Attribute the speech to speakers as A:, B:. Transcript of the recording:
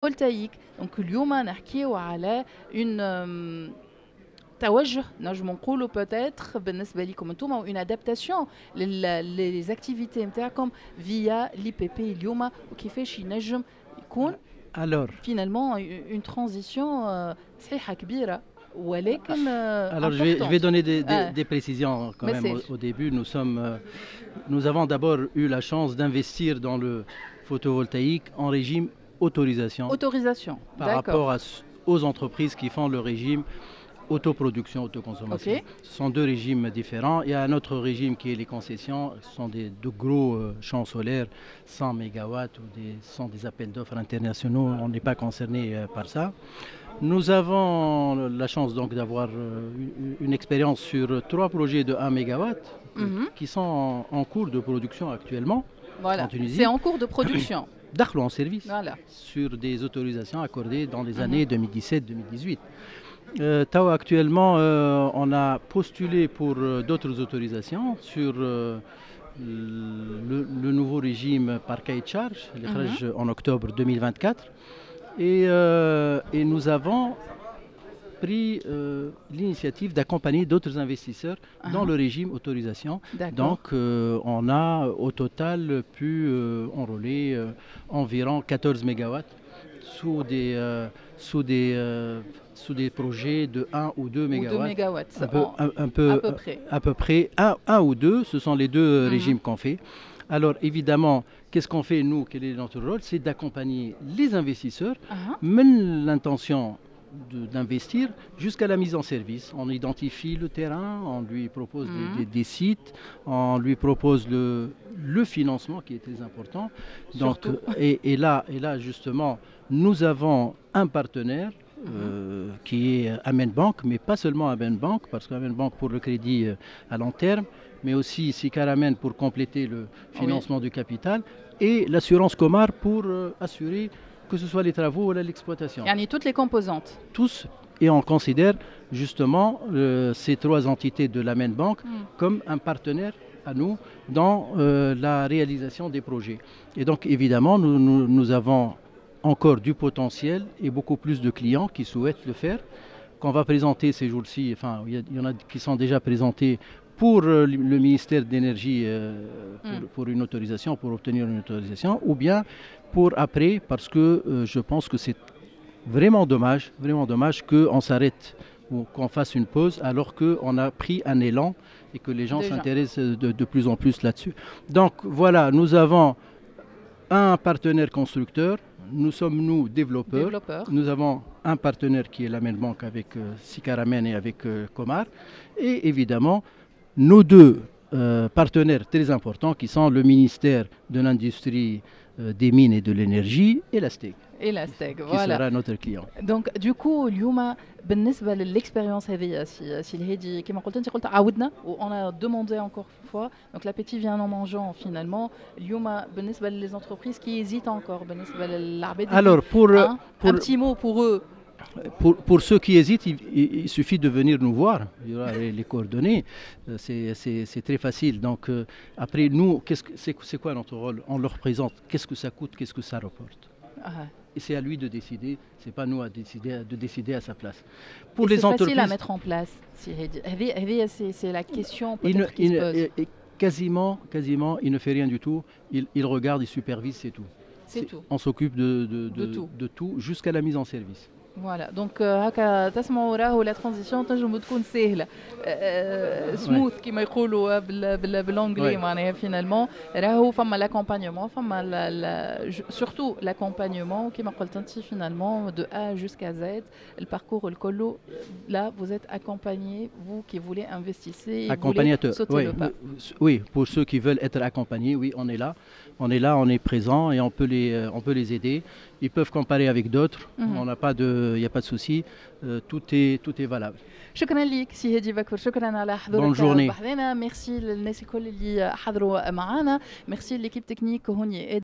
A: فولتايك. دونك اليوم نحكيو على اون توجه نجم نقولوا بوتيتر بالنسبه لكم انتم اون ادابتاسيون ليزاكتيفيتي نتاعكم فيا لي بي بي اليوم وكيفاش ينجم يكون
B: Alors,
A: finalement une transition صحيحه كبيره ولكن
B: je vais donner
A: importante.
B: des précisions quand même
A: Message.
B: au début. Nous avons d'abord eu la chance d'investir dans le photovoltaïque en régime autorisation
A: Autorisation,
B: par
A: d'accord.
B: rapport aux entreprises qui font le régime autoproduction, autoconsommation.
A: Ok.
B: Ce sont deux régimes différents. Il y a un autre régime qui est les concessions. Ce sont de gros champs solaires, 100 MW, ce sont des appels d'offres internationaux. On n'est pas concerné par ça. Nous avons la chance donc d'avoir une expérience sur 3 projets de 1 MW qui sont en cours de production actuellement
A: Voilà,
B: en Tunisie.
A: c'est en cours de production.
B: D'Arlo en service
A: Voilà.
B: sur des autorisations accordées dans les années 2017-2018. Actuellement, on a postulé pour d'autres autorisations sur le nouveau régime par cahier de charge, en octobre 2024. Et nous avons pris l'initiative d'accompagner d'autres investisseurs dans le régime autorisation. Donc on a au total pu enrôler environ 14 MW sous des projets de 1 ou 2 MW. À peu près 1 ou 2, ce sont les deux régimes qu'on fait. Alors évidemment, qu'est-ce qu'on fait nous? Quel est notre rôle? C'est d'accompagner les investisseurs, même l'intention d'investir jusqu'à la mise en service. On identifie le terrain, on lui propose des sites, on lui propose le financement qui est très important. Donc, et là justement, nous avons un partenaire qui est Amen Bank, mais pas seulement Amen Bank, parce qu'Amen Bank pour le crédit à long terme, mais aussi Sikaramen pour compléter le financement du capital, et l'assurance Comar pour assurer que ce soit les travaux ou l'exploitation.
A: Yani toutes les composantes.
B: Tous, et on considère justement ces 3 entités de l'Amen Bank comme un partenaire à nous dans la réalisation des projets. Et donc évidemment, nous avons encore du potentiel et beaucoup plus de clients qui souhaitent le faire, qu'on va présenter ces jours-ci. Enfin, il y en a qui sont déjà présentés pour le ministère de l'Énergie pour une autorisation, pour obtenir une autorisation, ou bien pour après, parce que je pense que c'est vraiment dommage qu'on s'arrête ou qu'on fasse une pause alors qu'on a pris un élan et que les gens s'intéressent de plus en plus là-dessus. Donc voilà, nous avons un partenaire constructeur, nous sommes nous développeurs. Nous avons un partenaire qui est l'Amen Bank avec Sikaramen et avec Comar, et évidemment nos deux partenaires très importants qui sont le ministère de l'Industrie, des Mines et de l'Énergie et la STEG.
A: Et la STEG,
B: qui sera notre client.
A: Donc du coup اليوم بالنسبه للاكسبيريونس هذه سي الهادي كما قلت انت قلت عاودنا on a demandé encore une fois, donc l'appétit vient en mangeant finalement. اليوم بالنسبه les entreprises qui hésitent encore بالنسبه للعباد.
B: Alors
A: un petit mot pour eux.
B: Pour ceux qui hésitent, il suffit de venir nous voir. Il y aura les coordonnées. C'est très facile. Donc après, nous, c'est quoi notre rôle? On leur présente qu'est-ce que ça coûte, qu'est-ce que ça rapporte. Et c'est à lui de décider. C'est pas nous de décider à sa place.
A: Pour les entreprises, c'est facile à mettre en place. C'est la question peut-être qui se pose.
B: Quasiment, il ne fait rien du tout. Il regarde, il supervise, c'est tout.
A: C'est tout.
B: On s'occupe de tout jusqu'à la mise en service.
A: Voilà, donc هكا تسمعوا راهو لا ترانزيسيون تنجم تكون سهله سموث كما يقولوا بالانجلي معناها فينالمون راهو فما لاكومبانيومون فما سورتو لاكومبانيومون كما قلت انت فينالمون de A jusqu'à Z الباركور الكل. Là vous êtes accompagné, vous qui voulez investir,
B: accompagnateur. Oui, pour ceux qui veulent être accompagnés, oui, on est là, on est présent et on peut les aider. Ils peuvent comparer avec d'autres. On n'a pas il n'y a pas de souci. Tout est valable.
A: شكرا لك سي هادي بكر، شكرا على حضورك بحذنا. ميرسي للناس الكل اللي حضروا معنا، ميرسي ليكيب تكنيك هوني.